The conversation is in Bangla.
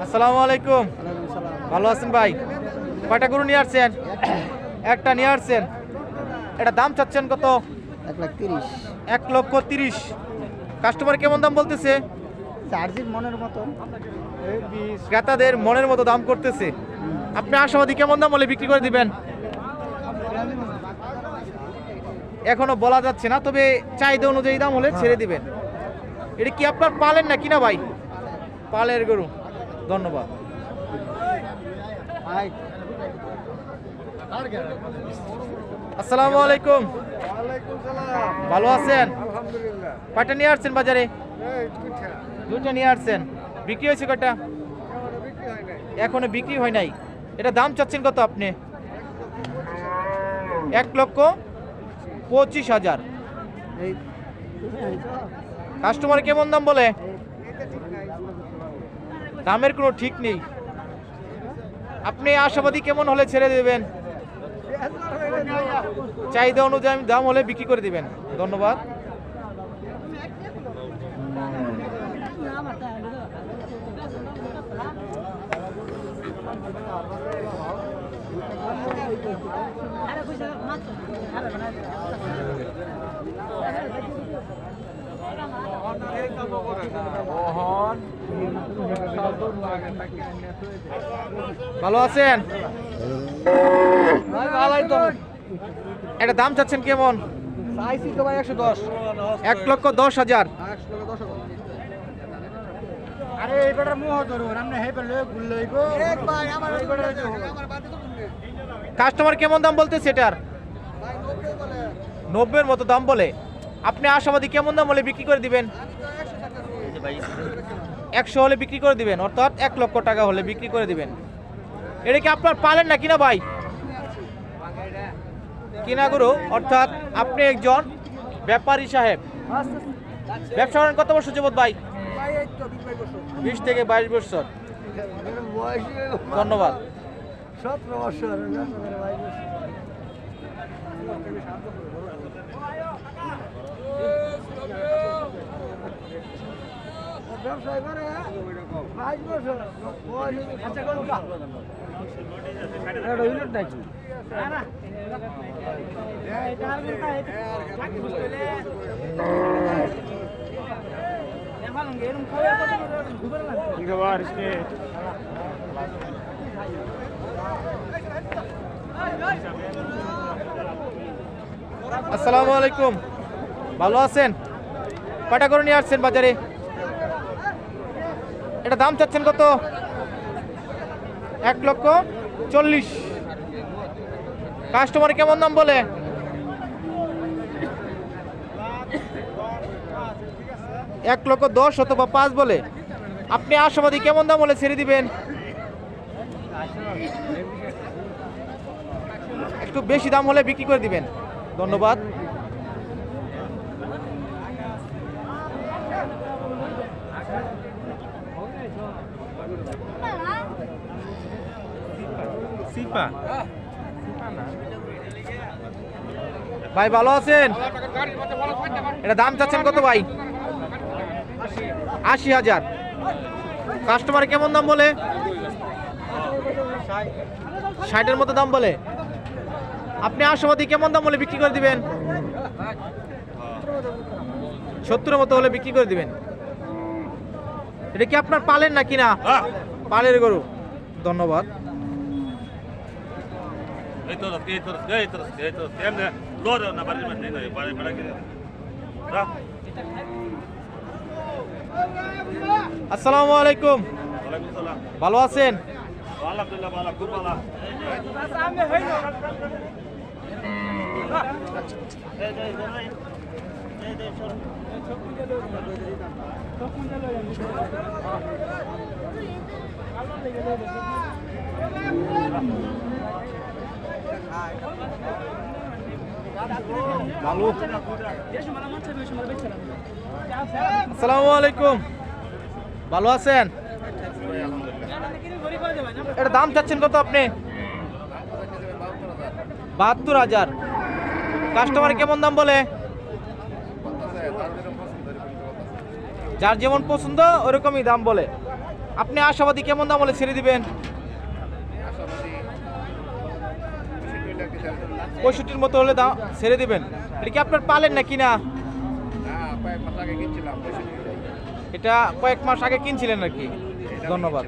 আসসালামু আলাইকুম। ভালো আছেন ভাই? কয়টা গরু নিয়ে আসছেন? একটা নিয়ে আসছেন। এটা দাম চাচ্ছেন কত? 1,30,000। 1,30,000। কাস্টমার কেমন দাম বলতেছে? চার্জির মনের মতো, ক্রেতাদের মনের মতো দাম করতেছে। আপনি আশাবাদী কেমন দাম হলে বিক্রি করে দিবেন? এখনো বলা যাচ্ছে না, তবে চাহিদা অনুযায়ী দাম হলে ছেড়ে দিবেন। এটা কি আপনার পালেন না কিনা ভাই? পালের গরু। ধন্যবাদ। আসসালামু আলাইকুম। ভালো আছেন? কয়টা নিয়ে আসছেন বাজারে? দুইটা নিয়ে আসছেন। বিক্রি হয়েছে কয়টা? এখনো বিক্রি হয় নাই। এটা দাম চাচ্ছেন কত আপনি? 1,25,000। কাস্টমার কেমন দাম বলে? দামের কোনো ঠিক নেই। আপনি আশাবাদী কেমন হলে ছেড়ে দেবেন? চাহিদা অনুযায়ী দাম হলে বিক্রি করে দিবেন। ধন্যবাদ। ভালো আছেন? এটা দাম চাচ্ছেন কেমন? 1,10,000। কাস্টমার কেমন দাম বলতেছে এটার? 90-এর মতো দাম বলে। আপনি আশাবাদী কেমন দাম হলে বিক্রি করে দিবেন? 100 হলে বিক্রি করে দিবেন, অর্থাৎ 1,00,000 টাকা হলে বিক্রি করে দিবেন। এটা কি আপনার পালেন না কিনা ভাই? কিনা গরু, অর্থাৎ আপনি একজন ব্যাপারী সাহেব। ব্যবসা করেন কত বছর যাবত ভাই? 20 থেকে 22 বছর। ধন্যবাদ। 17 বছর। ব্যবসায় করে 22 বছর। আসসালামু আলাইকুম। ভালো আছেন? কয়টা করে নিয়ে আসছেন বাজারে? এটা দাম চাচ্ছেন কত? 1,40,000। কাস্টমার কেমন দাম বলে? 1,10,000 অথবা 5 বলে। আপনি আশাবাদী কেমন দাম হলে ছেড়ে দিবেন? একটু বেশি দাম হলে বিক্রি করে দিবেন। ধন্যবাদ। ভাই ভালো আছেন? এটা দাম চাচ্ছেন কত ভাই? 80,000। কাস্টমার কেমন দাম বলে? 60-এর মতো দাম বলে। আপনি আশাবাদী কেমন দাম হলে বিক্রি করে দিবেন? 70-এর মতো হলে বিক্রি করে দিবেন। এটা কি আপনার পালেন না কিনা? পালের গরু। ধন্যবাদ। আসসালামু আলাইকুম। ভালো আছেন? আসসালামু আলাইকুম। ভালো আছেন? এটা দাম চাচ্ছেন কত আপনি? 72,000। কাস্টমার কেমন দাম বলে? যার যেমন পছন্দ ওরকমই দাম বলে। আপনি আশাবাদী কেমন দাম বলে ছেড়ে দিবেন? 65 মতো হলে দাম ছেড়ে দিবেন। এটা কি আপনার পালেন নাকি না? এটা কয়েক মাস আগে কিনছিলেন নাকি? ধন্যবাদ।